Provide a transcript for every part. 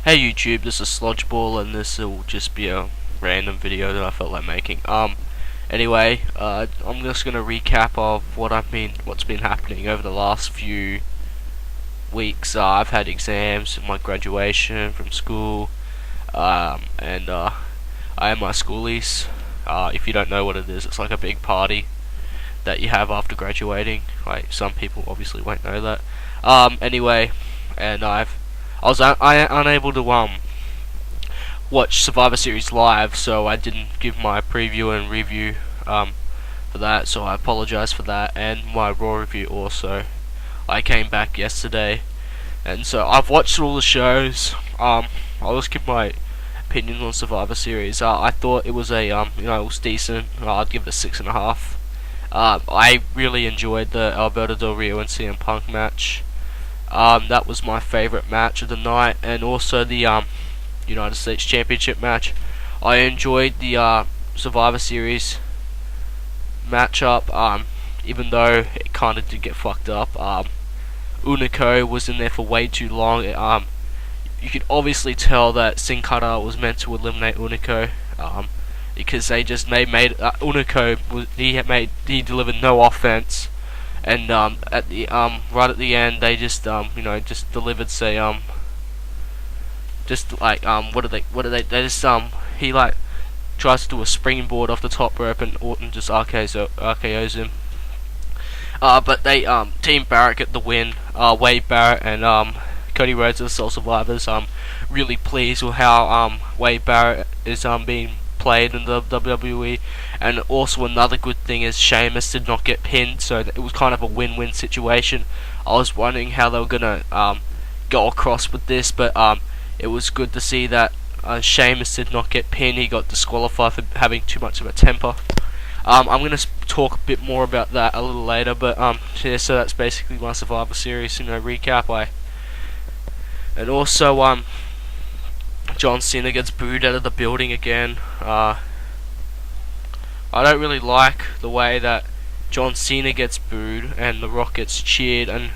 Hey YouTube, this is Sludgeball, and this will just be a random video that I felt like making. Anyway, I'm just gonna recap of what's been happening over the last few weeks. I've had exams, my graduation from school, and I have my schoolies. If you don't know what it is, it's like a big party that you have after graduating. Like, some people obviously won't know that. Anyway, and I was unable to watch Survivor Series live, so I didn't give my preview and review for that. So I apologize for that, and my Raw review also. I came back yesterday, and so I've watched all the shows. I'll just give my opinion on Survivor Series. I thought it was it was decent. I'd give it a 6.5. I really enjoyed the Alberto Del Rio and CM Punk match. That was my favourite match of the night, and also the United States Championship match. I enjoyed the Survivor Series matchup, even though it kind of did get fucked up. Unico was in there for way too long. You could obviously tell that Sin Cara was meant to eliminate Unico, because they just made Unico he delivered no offense. And at the right at the end, they just just delivered he like tries to do a springboard off the top rope, and Orton just RKO's him. But they Team Barrett get the win. Wade Barrett and Cody Rhodes are the sole survivors. Really pleased with how Wade Barrett is being played in the WWE. And also another good thing is Sheamus did not get pinned, so it was kind of a win-win situation. I was wondering how they were gonna go across with this, but it was good to see that Sheamus did not get pinned. He got disqualified for having too much of a temper. I'm gonna talk a bit more about that a little later, but yeah, so that's basically my Survivor Series recap. And also John Cena gets booed out of the building again. I don't really like the way that John Cena gets booed and The Rock gets cheered, and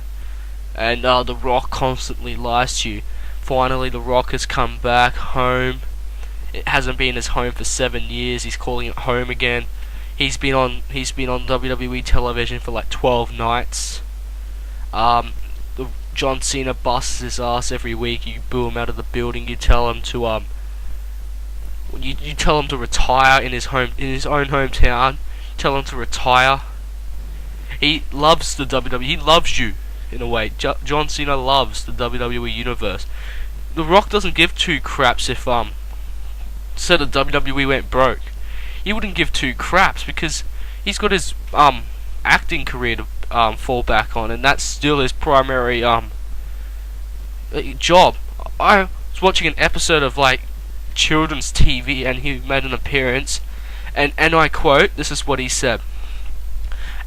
The Rock constantly lies to you. Finally, The Rock has come back home. It hasn't been his home for 7 years. He's calling it home again. He's been on WWE television for like 12 nights. John Cena busts his ass every week. You boo him out of the building. You tell him to you tell him to retire in his own hometown. Tell him to retire. He loves the WWE. He loves you in a way. John Cena loves the WWE universe. The Rock doesn't give two craps if said the WWE went broke. He wouldn't give two craps because he's got his acting career to fall back on, and that's still his primary job. I was watching an episode of like children's TV, and he made an appearance, and I quote, this is what he said: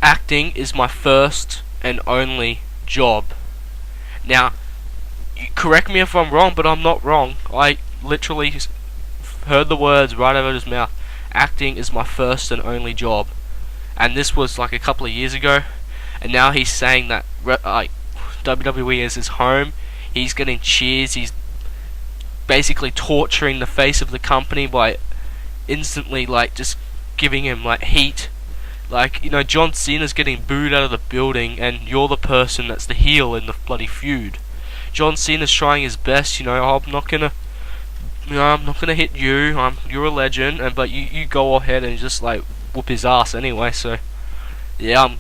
"Acting is my first and only job." Now, correct me if I'm wrong, but I'm not wrong. I literally heard the words right out of his mouth. Acting is my first and only job. And this was like a couple of years ago, and now he's saying that WWE is his home. He's getting cheers. He's basically torturing the face of the company by instantly just giving him heat. John Cena's getting booed out of the building, and you're the person that's the heel in the bloody feud. John Cena's trying his best. I'm not gonna hit you. You're a legend, but you go ahead and just whoop his ass anyway. So yeah,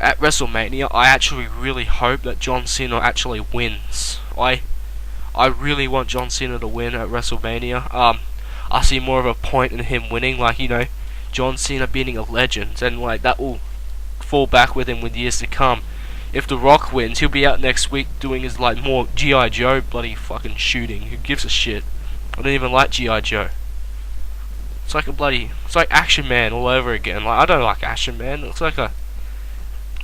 at WrestleMania, I actually really hope that John Cena actually wins. I really want John Cena to win at WrestleMania. I see more of a point in him winning, John Cena being a legend, and that will fall back with him with years to come. If The Rock wins, he'll be out next week doing his more G.I. Joe bloody fucking shooting. Who gives a shit? I don't even like G.I. Joe. It's like Action Man all over again. I don't like Action Man. It looks like a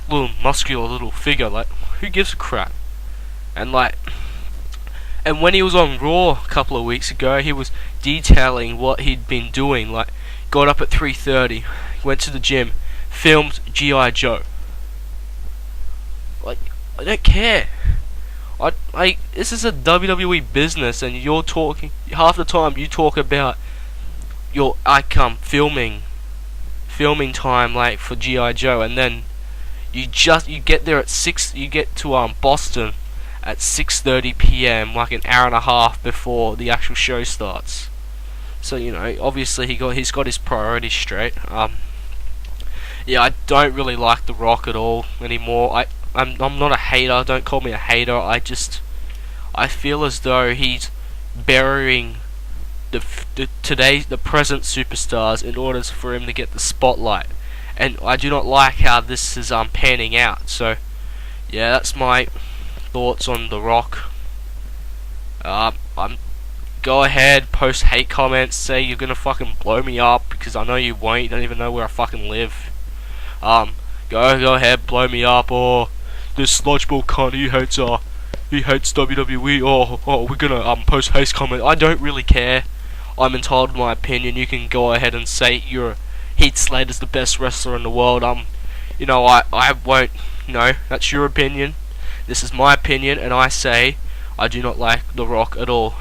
little muscular little figure. Who gives a crap? And when he was on Raw a couple of weeks ago, he was detailing what he'd been doing. Got up at 3:30, went to the gym, filmed G.I. Joe. I don't care. this is a WWE business, and you're talking half the time. You talk about your filming time, like for GI Joe, and then you get there at 6. You get to Boston at 6:30 p.m., like an hour and a half before the actual show starts. So obviously he's got his priorities straight. Yeah, I don't really like The Rock at all anymore. I'm not a hater. Don't call me a hater. I feel as though he's burying the present superstars in order for him to get the spotlight, and I do not like how this is panning out. So yeah, that's my thoughts on The Rock. Go ahead, post hate comments, say you're gonna fucking blow me up, because I know you won't. You don't even know where I fucking live. Go ahead, blow me up. Or this sludgeball cunt, he hates WWE. Or we're gonna post hate comment. I don't really care. I'm entitled to my opinion. You can go ahead and say Heath Slater's the best wrestler in the world. I won't. That's your opinion. This is my opinion, and I say I do not like The Rock at all.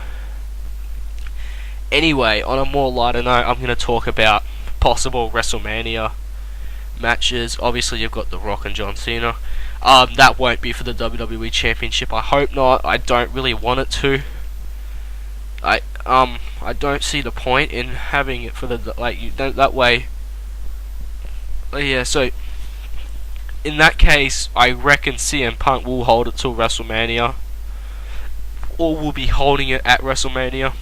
Anyway, on a more lighter note, I'm going to talk about possible WrestleMania matches. Obviously, you've got The Rock and John Cena. That won't be for the WWE Championship. I hope not. I don't really want it to. I don't see the point in having it for that way. Yeah, so in that case, I reckon CM Punk will hold it till WrestleMania, or will be holding it at WrestleMania.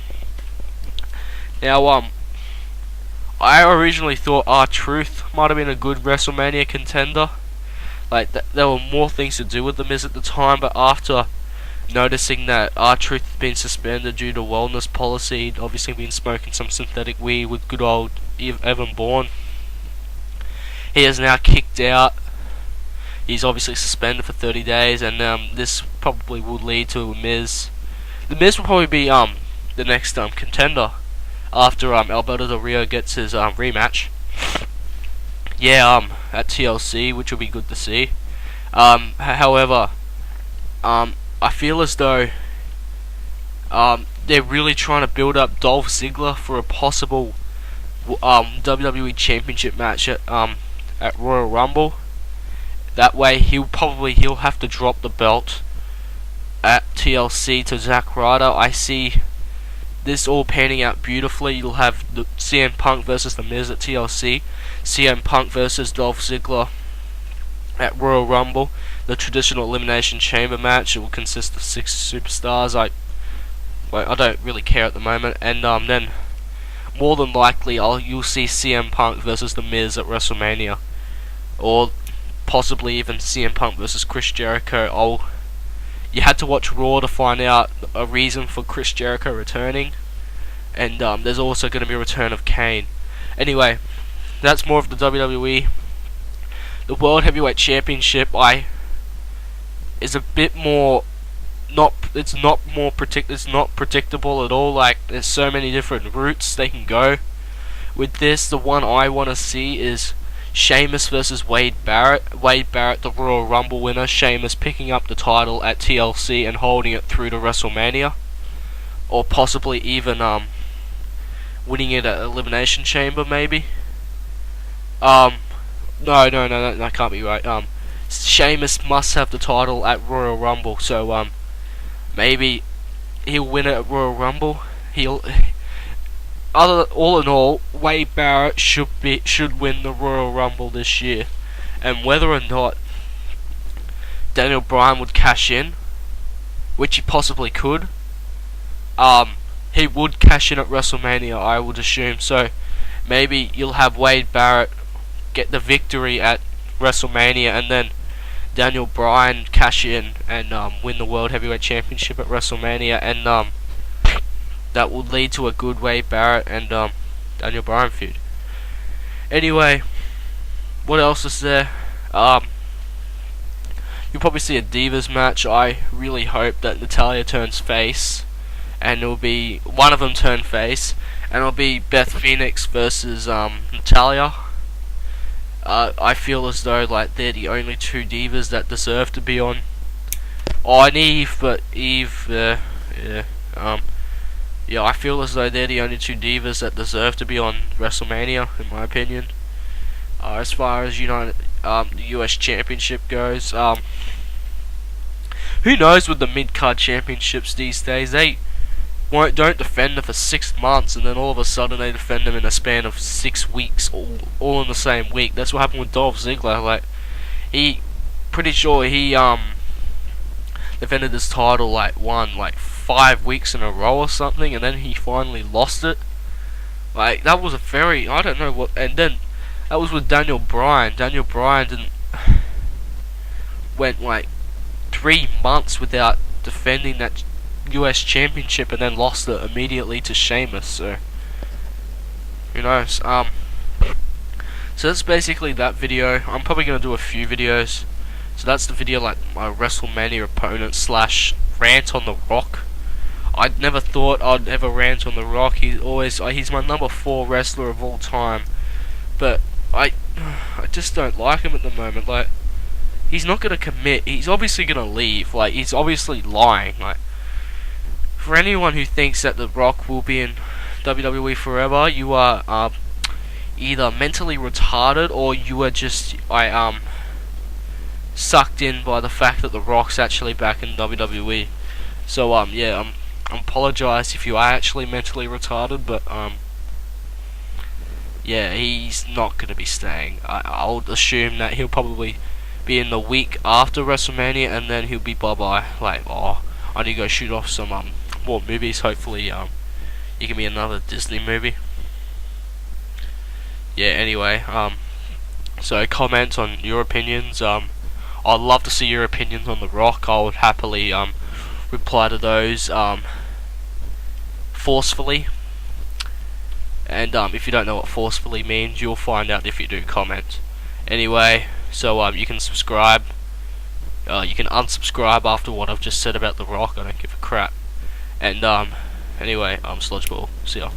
Now, I originally thought R-Truth might have been a good WrestleMania contender. Like, there were more things to do with The Miz at the time, but after noticing that R-Truth had been suspended due to wellness policy, he'd obviously been smoking some synthetic weed with good old Evan Bourne. He is now kicked out. He's obviously suspended for 30 days, and this probably will lead to Miz. The Miz will probably be the next contender after Alberto Del Rio gets his rematch. Yeah, at TLC, which will be good to see. However, I feel as though they're really trying to build up Dolph Ziggler for a possible WWE Championship match at Royal Rumble. That way, he'll have to drop the belt at TLC to Zack Ryder. I see this all panning out beautifully. You'll have the CM Punk versus The Miz at TLC, CM Punk versus Dolph Ziggler at Royal Rumble. The traditional Elimination Chamber match. It will consist of 6 superstars. I don't really care at the moment. And then, more than likely, you'll see CM Punk versus The Miz at WrestleMania, or possibly even CM Punk versus Chris Jericho. You had to watch Raw to find out a reason for Chris Jericho returning, and there's also going to be a return of Kane. Anyway, that's more of the WWE. The World Heavyweight Championship is a bit more it's not predictable at all. Like, there's so many different routes they can go with this. The one I want to see is Sheamus versus Wade Barrett. Wade Barrett, the Royal Rumble winner. Sheamus picking up the title at TLC and holding it through to WrestleMania, or possibly even winning it at Elimination Chamber, maybe. No, that can't be right. Sheamus must have the title at Royal Rumble, so maybe he'll win it at Royal Rumble. All in all, Wade Barrett should win the Royal Rumble this year, and whether or not Daniel Bryan would cash in, which he possibly could, he would cash in at WrestleMania, I would assume. So maybe you'll have Wade Barrett get the victory at WrestleMania, and then Daniel Bryan cash in and win the World Heavyweight Championship at WrestleMania, and that would lead to a good Wade Barrett and Daniel Bryan feud. Anyway, what else is there? You'll probably see a Divas match. I really hope that Natalya turns face, and it'll be one of them turn face, and it'll be Beth Phoenix versus Natalya. I feel as though they're the only 2 divas that deserve to be on Oh, and Eve, but Eve, yeah, yeah, I feel as though they're the only two divas that deserve to be on WrestleMania, in my opinion. As far as the US Championship goes, who knows with the mid-card championships these days? They don't defend them for 6 months, and then all of a sudden they defend them in a span of 6 weeks, all in the same week. That's what happened with Dolph Ziggler. Like, pretty sure he defended his title like 5 weeks in a row or something, and then he finally lost it. Like, that was a very, I don't know what, and then that was with Daniel Bryan. Daniel Bryan went like 3 months without defending that US Championship, and then lost it immediately to Sheamus. So who knows? So that's basically that video. I'm probably gonna do a few videos. So that's the video, like my WrestleMania opponent / rant on The Rock. I never thought I'd ever rant on The Rock. He's my number 4 wrestler of all time, but I just don't like him at the moment. Like, he's not gonna commit. He's obviously gonna leave. Like, he's obviously lying. Like, for anyone who thinks that The Rock will be in WWE forever, you are either mentally retarded, or you are just sucked in by the fact that The Rock's actually back in WWE. So yeah, I apologize if you are actually mentally retarded, but yeah, he's not gonna be staying. I'll assume that he'll probably be in the week after WrestleMania, and then he'll be bye-bye. Like, oh, I need to go shoot off some more movies. Hopefully you can be another Disney movie. Yeah, anyway, so comment on your opinions. I'd love to see your opinions on The Rock. I would happily reply to those forcefully. And if you don't know what forcefully means, you'll find out if you do comment. Anyway, so you can subscribe. You can unsubscribe after what I've just said about The Rock. I don't give a crap. And anyway, Sludgeball. See ya.